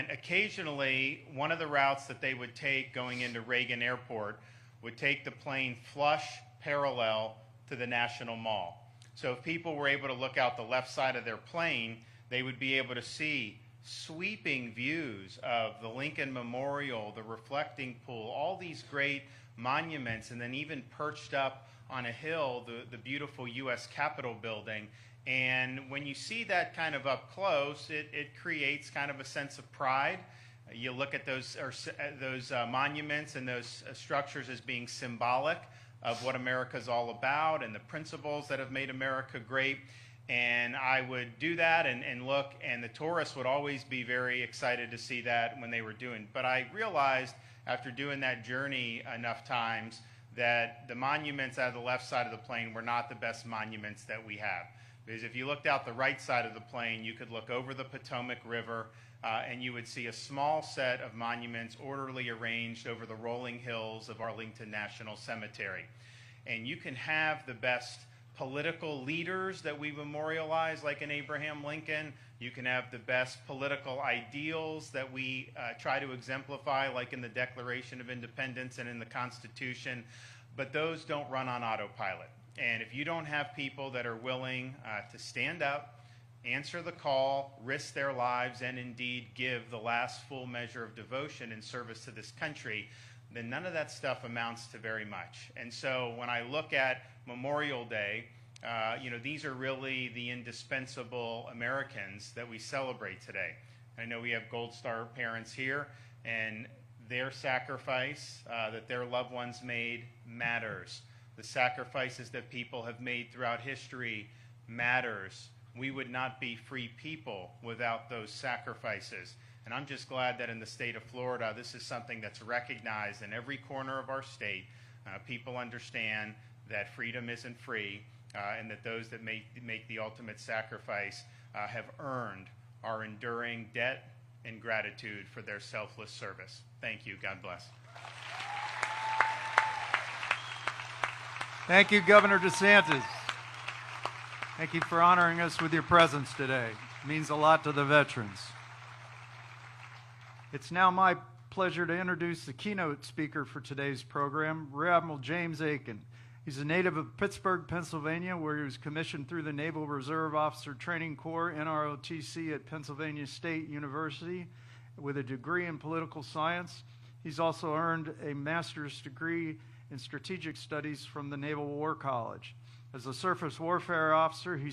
And occasionally, one of the routes that they would take going into Reagan Airport would take the plane flush parallel to the National Mall. So if people were able to look out the left side of their plane, they would be able to see sweeping views of the Lincoln Memorial, the reflecting pool, all these great monuments, and then even perched up on a hill, the beautiful U.S. Capitol building. And when you see that kind of up close, it creates kind of a sense of pride. You look at those monuments and those structures as being symbolic of what America's all about and the principles that have made America great. And I would do that and look, and the tourists would always be very excited to see that when they were doing. But I realized after doing that journey enough times that the monuments out of the left side of the plane were not the best monuments that we have. Because if you looked out the right side of the plane, you could look over the Potomac River and you would see a small set of monuments orderly arranged over the rolling hills of Arlington National Cemetery. And you can have the best political leaders that we memorialize, like in Abraham Lincoln. You can have the best political ideals that we try to exemplify, like in the Declaration of Independence and in the Constitution, but those don't run on autopilot. And if you don't have people that are willing to stand up, answer the call, risk their lives, and indeed give the last full measure of devotion in service to this country, then none of that stuff amounts to very much. And so when I look at Memorial Day, these are really the indispensable Americans that we celebrate today. I know we have Gold Star parents here, and their sacrifice that their loved ones made matters. The sacrifices that people have made throughout history matters. We would not be free people without those sacrifices. And I'm just glad that in the state of Florida, this is something that's recognized in every corner of our state. People understand that freedom isn't free, and that those that make the ultimate sacrifice have earned our enduring debt and gratitude for their selfless service. Thank you. God bless. Thank you, Governor DeSantis. Thank you for honoring us with your presence today. It means a lot to the veterans. It's now my pleasure to introduce the keynote speaker for today's program, Rear Admiral James Aiken. He's a native of Pittsburgh, Pennsylvania, where he was commissioned through the Naval Reserve Officer Training Corps, NROTC, at Pennsylvania State University with a degree in political science. He's also earned a master's degree in strategic studies from the Naval War College. As a surface warfare officer, he's